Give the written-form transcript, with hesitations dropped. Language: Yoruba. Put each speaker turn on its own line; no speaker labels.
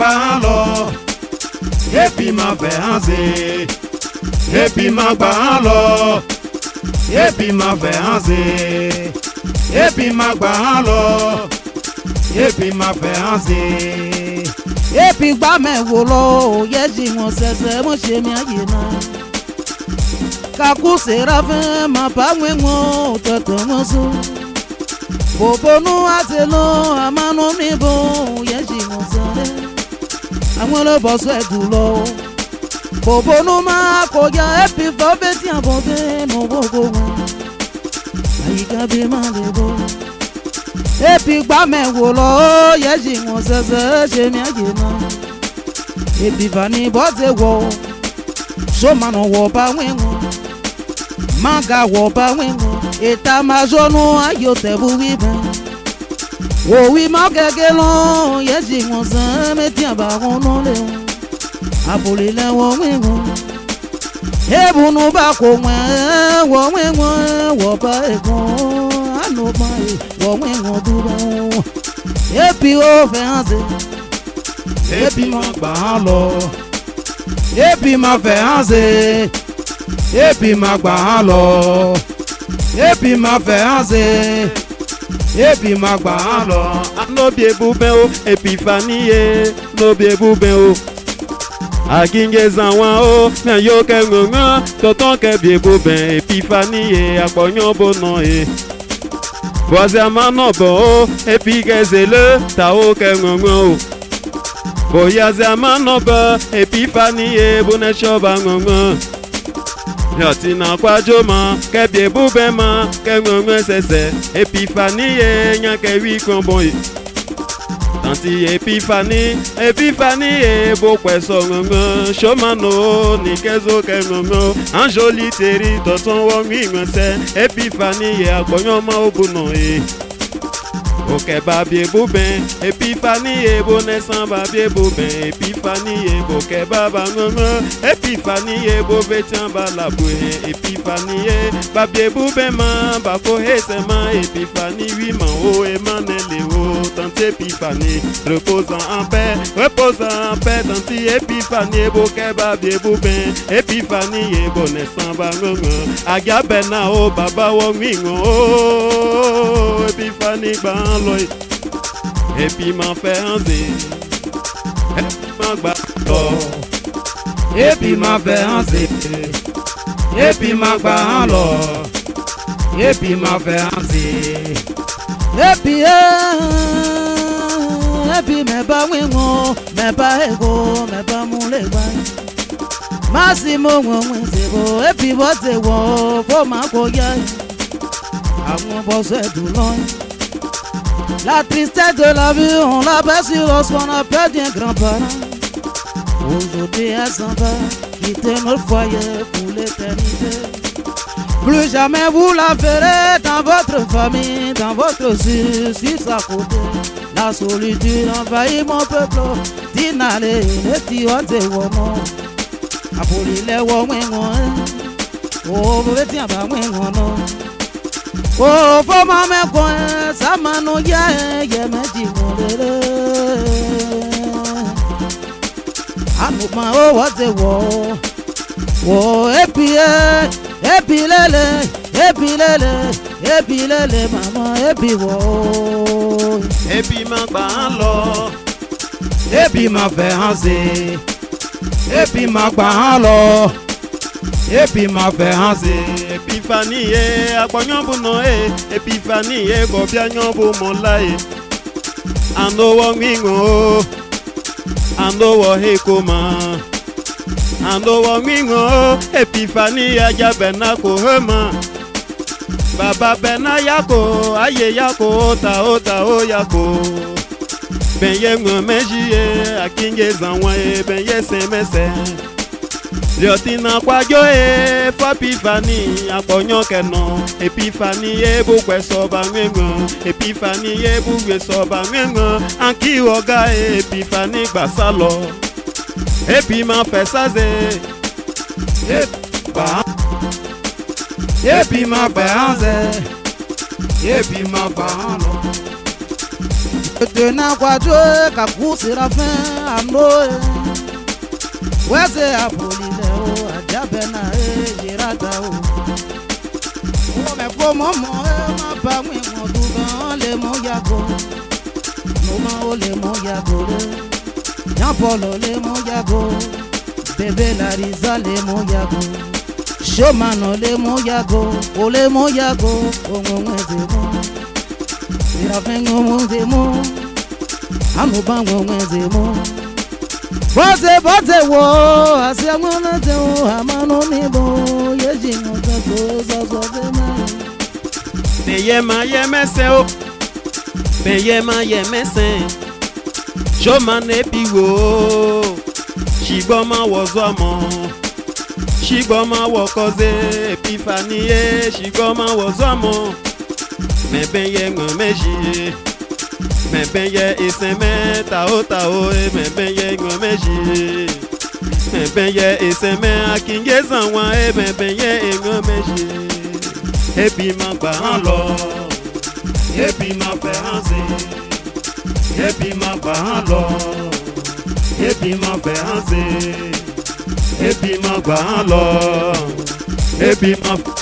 gbà lọ. Ebi máa fẹ́ hàn sí. Ebi máa gbà lọ. Ebi máa fẹ́ hàn sí. Ebi máa gbà lọ. Ebi máa fẹ́ hàn sí.
Ebi gbà mẹ́wò lọ, òye jí wọn ṣẹ̀ṣẹ̀ mo ṣe mi ayé náà. Kaku sera fẹ́ máa bá wọn tọ̀tọ̀ wọn sùn. Bòbónú àti lọ àmánú níbo òye jí wọn sọ̀rẹ́. Àwọn olóbọ̀sọ̀ ẹ̀dùn lọ. Bòbónú máa kọjá ẹ̀pì fọ́ bẹ́ẹ̀ tí àbọ̀ bẹ́ẹ̀ mọ̀ gbogbo wọn. Àyíká bí máa lè bọ̀. Ebi gbà mẹ́wò lọ, òye jí wọn ṣẹ̀ṣẹ̀ ṣe mi ayé náà. Ebi fani bọ́tẹ̀ wọ̀, sọ́mánà wọ̀ bá wọn. Manga wọ̀ bá wọn. Ètà máa zọ́nù ayò tẹ̀bù wíbẹ̀. Òwì má gẹ́gẹ́ lọ, òye jí wọn sàn mẹ́tì àbá wọn náà lé wọn. Àbòlè lẹ́wọ̀n wíwọ̀n. Ebùnú bá kò wọ́n wọ̀ bá ẹ̀gbọ́n. Ànàmọ́ wọ̀ wíwọ̀n dúró. Ebi ó fẹ́ hàn sí.
Ebi máa gbà lọ. Ebi máa fẹ́ hàn sí. Ebi máa gbà lọ. Ebi máa fẹ́ hàn sí. Ebi máa gbà lọ.
Anobi ebube o, Epifanie, nobi ebube o. Aginge zanwa o, na yo ke ngonga, toton ke bi ebube, Epifanie, akponyo bono e. Boise amano bo o, Epigezele, ta o ke ngonga o. Boyaze amano bo, Epifanie, bone shoba ngonga. Yatina kwa joma, ke bi ebube ma, ke ngonga sese, Epifanie, nya ke wi konboy. Tanti Epifanie, beau poisson ngongo, chomano, ni kezo ke ngongo, un joli terri, toton wangi ngose, Epifanie, akonyoma obuno e. Oke babie boubin, Epifanie, bonesan babie boubin, Epifanie, boke baba ngongo, Epifanie, bobetian balaboué, Epifanie, babie boubin man, bako hesema, Epifanie, 8 man o, emanele o, tante Epifanie, reposant en paix, tante Epifanie, boke babie boubin, Epifanie, bonesan bangongo, agabena o, baba wongingo o, Epifanie ban. Epi m'en fait un zé. Epi m'en gbà lọ.
Epi m'en fait un zé. Epi m'en gbà lọ. Epi m'en fait un zé.
Epi me ba wingo, me ba ego, me ba mule ba. Massimo won zebo, epi bo se wo, fo ma ko ya. Àwọn bosse du loin. La tristesse de la vie, on l'aperçut lorsqu'on a perdu un grand-parent. Aujourd'hui, elle s'en va, quitter notre foyer pour l'éternité. Plus jamais vous la verrez dans votre famille, dans votre justice à côté. La solitude envahit mon peuple. Dinale, les tiotes wono. Apoli le women. Oh, vous êtes bien, wono. Oh, for ma me koe, samano ye me di modele. Anu ma o wate wo, epi lele, mama epi wo.
Epi ma gbà lọ.
Epi ma fẹ́ hàn sí. Epi ma gbà lọ. Epi ma fẹ́ hàn sí.
Epifanie, akponyobu no e. Epifanie, kobia nyobu molae. Ando wo ngingo, ando wo hekoma. Ando wo ngingo, Epifanie aja bena ko hema. Baba bena yako, aye yako, ota o yako. Benye ngomejie, akinge zanwa e, benye semese. Liotina kwa jo e, fo Epifanie, akponyo keno. Epifanie, bu kwe soba ngengo. Epifanie, bu kwe soba ngengo. Anki woga e, Epifanie basalo. Epi ma fe saze.
Epi ma fe haze. Epi ma fa hano.
Tena kwa joe kakusira fin amnoe. Wese apolile o ajabena jirata o. O me ko momo ma ba mi mo dugan le mo yago. No ma o le mo yago le. Jean Paul le mo yago. Bébé Larisa le mo yago. Showman le mo yago. O le mo yago. O mo ngezemo. Sirafin o mo ngezemo. Amo ba mo ngezemo. Bote wo asiamona te o amano ni bo yeji mo so de ma.
Beyema yemese o. Beyema yemese. Showman epiwo. Shiboma wozomo. Shiboma wokoze Epifanie. Shiboma wozomo. Mebeye ngomeji. Mebeye iseme tao mebeye ngomeji. Mebeye iseme akingeza wa mebeye ngomeji. Ebi magba lo. Ebi magba hanze. Ebi magba lo. Ebi magba hanze. Ebi magba lo. Ebi magba